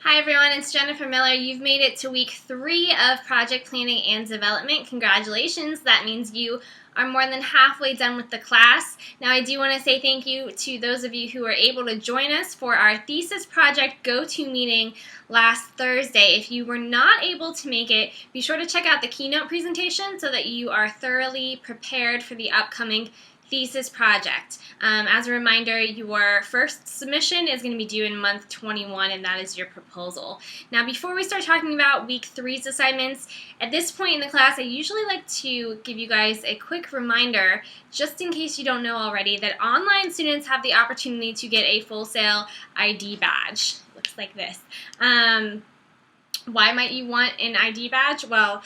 Hi everyone, it's Jennifer Miller. You've made it to week 3 of project planning and development. Congratulations. That means you are more than halfway done with the class. Now I do want to say thank you to those of you who were able to join us for our thesis project go-to meeting last Thursday. If you were not able to make it, be sure to check out the keynote presentation so that you are thoroughly prepared for the upcoming thesis project. As a reminder, your first submission is going to be due in month 21, and that is your proposal. Now, before we start talking about week 3's assignments, at this point in the class, I usually like to give you guys a quick reminder, just in case you don't know already, that online students have the opportunity to get a Full Sail ID badge. It looks like this. Why might you want an ID badge? Well,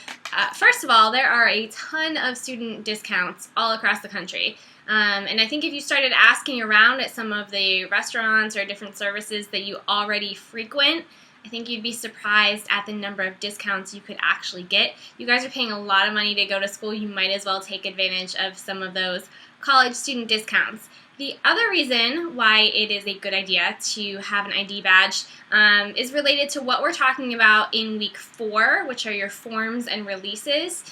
first of all, there are a ton of student discounts all across the country. And I think if you started asking around at some of the restaurants or different services that you already frequent, I think you'd be surprised at the number of discounts you could actually get. You guys are paying a lot of money to go to school. You might as well take advantage of some of those college student discounts. The other reason why it is a good idea to have an ID badge is related to what we're talking about in week 4, which are your forms and releases.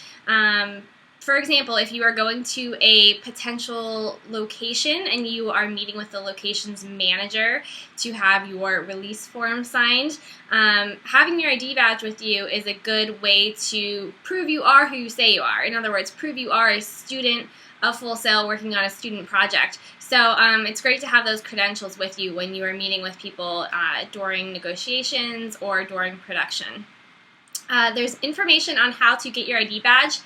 For example, if you are going to a potential location and you are meeting with the location's manager to have your release form signed, having your ID badge with you is a good way to prove you are who you say you are. In other words, prove you are a student of Full Sail working on a student project. So it's great to have those credentials with you when you are meeting with people during negotiations or during production. There's information on how to get your ID badge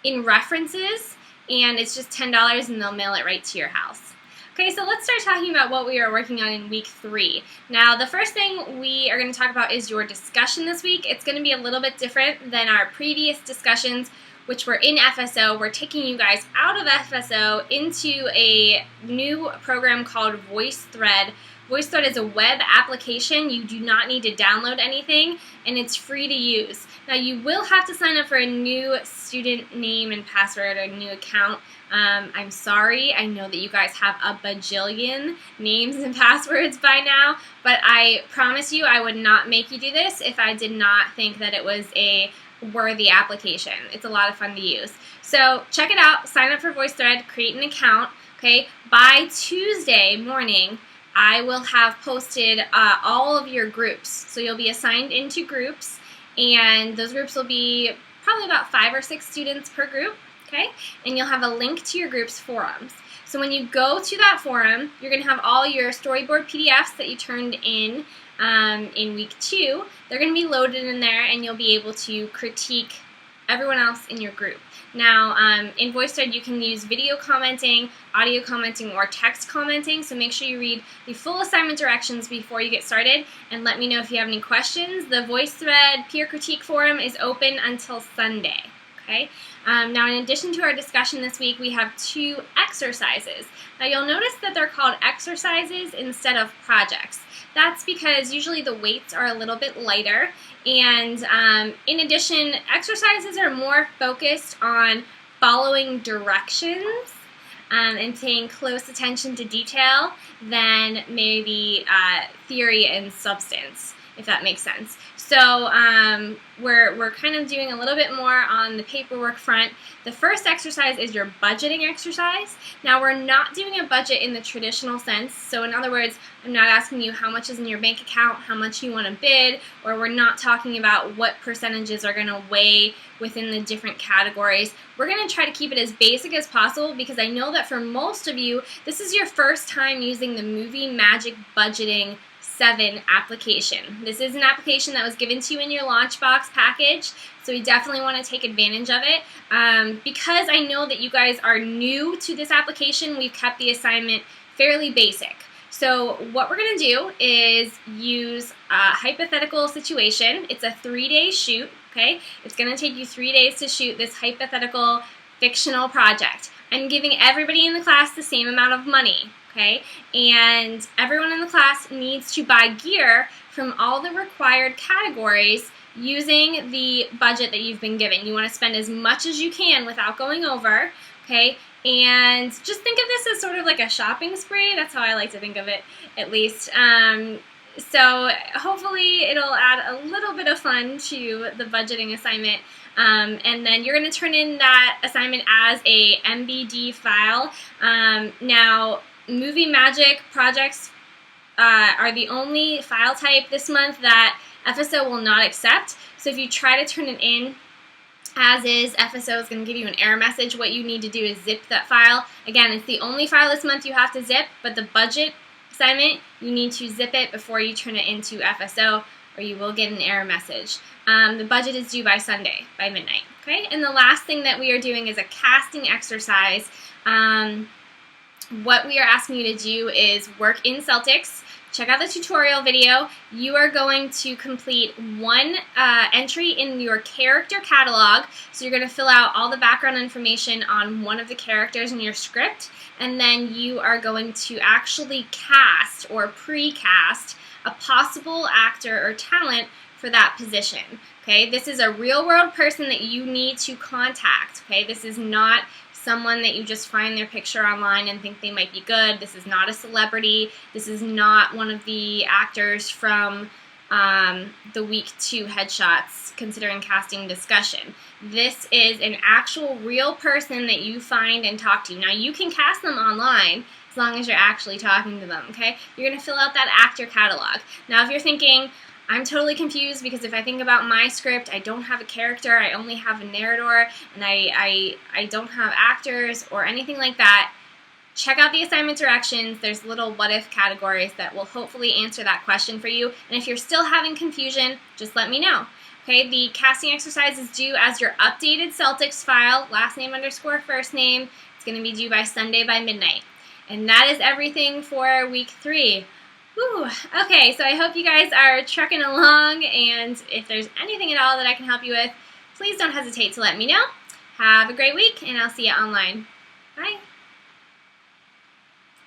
in references, and it's just $10 and they'll mail it right to your house. Okay, so let's start talking about what we are working on in week 3. Now, the first thing we are going to talk about is your discussion this week. It's going to be a little bit different than our previous discussions, which were in FSO. We're taking you guys out of FSO into a new program called VoiceThread. VoiceThread is a web application. You do not need to download anything, and it's free to use. Now, you will have to sign up for a new student name and password or a new account. I'm sorry, I know that you guys have a bajillion names and passwords by now, but I promise you I would not make you do this if I did not think that it was a worthy application. It's a lot of fun to use. So check it out, sign up for VoiceThread, create an account. Okay, by Tuesday morning, I will have posted all of your groups. So you'll be assigned into groups, and those groups will be probably about 5 or 6 students per group, okay? And you'll have a link to your group's forums. So when you go to that forum, you're going to have all your storyboard PDFs that you turned in week 2. They're going to be loaded in there, and you'll be able to critique everyone else in your group. Now, in VoiceThread, you can use video commenting, audio commenting, or text commenting, so make sure you read the full assignment directions before you get started, and let me know if you have any questions. The VoiceThread peer critique forum is open until Sunday. Okay? Now, in addition to our discussion this week, we have 2 exercises. Now, you'll notice that they're called exercises instead of projects. That's because usually the weights are a little bit lighter, and in addition, exercises are more focused on following directions and paying close attention to detail than maybe theory and substance, if that makes sense. So we're kind of doing a little bit more on the paperwork front. The first exercise is your budgeting exercise. Now, we're not doing a budget in the traditional sense. So in other words, I'm not asking you how much is in your bank account, how much you want to bid, or we're not talking about what percentages are going to weigh within the different categories. We're going to try to keep it as basic as possible because I know that for most of you, this is your first time using the Movie Magic Budgeting 7 application. This is an application that was given to you in your Launchbox package, so we definitely want to take advantage of it. Because I know that you guys are new to this application, we've kept the assignment fairly basic. So what we're going to do is use a hypothetical situation. It's a 3-day shoot, okay? It's going to take you 3 days to shoot this hypothetical fictional project. I'm giving everybody in the class the same amount of money. Okay, and everyone in the class needs to buy gear from all the required categories using the budget that you've been given. You want to spend as much as you can without going over, okay? And just think of this as sort of like a shopping spree. That's how I like to think of it, at least. So hopefully it'll add a little bit of fun to the budgeting assignment. And then you're going to turn in that assignment as a MBD file. Now, Movie Magic projects are the only file type this month that FSO will not accept. So if you try to turn it in as is, FSO is going to give you an error message. What you need to do is zip that file. Again, it's the only file this month you have to zip, but the budget assignment, you need to zip it before you turn it into FSO, or you will get an error message. The budget is due by Sunday, by midnight. Okay, and the last thing that we are doing is a casting exercise. What we are asking you to do is work in Celtx. Check out the tutorial video. You are going to complete one entry in your character catalog. So you're going to fill out all the background information on one of the characters in your script, and then you are going to actually cast or pre-cast a possible actor or talent for that position. Okay, this is a real world person that you need to contact. Okay, this is not someone that you just find their picture online and think they might be good. This is not a celebrity. This is not one of the actors from the week 2 headshots considering casting discussion. This is an actual real person that you find and talk to. Now you can cast them online as long as you're actually talking to them, okay? You're going to fill out that actor catalog. Now if you're thinking, I'm totally confused because if I think about my script, I don't have a character, I only have a narrator, and I don't have actors or anything like that, check out the assignment directions. There's little what-if categories that will hopefully answer that question for you. And if you're still having confusion, just let me know. Okay, the casting exercise is due as your updated Celtx file, last name underscore first name. It's going to be due by Sunday by midnight. And that is everything for week 3. Whew. Okay, so I hope you guys are trucking along, and if there's anything at all that I can help you with, please don't hesitate to let me know. Have a great week, and I'll see you online.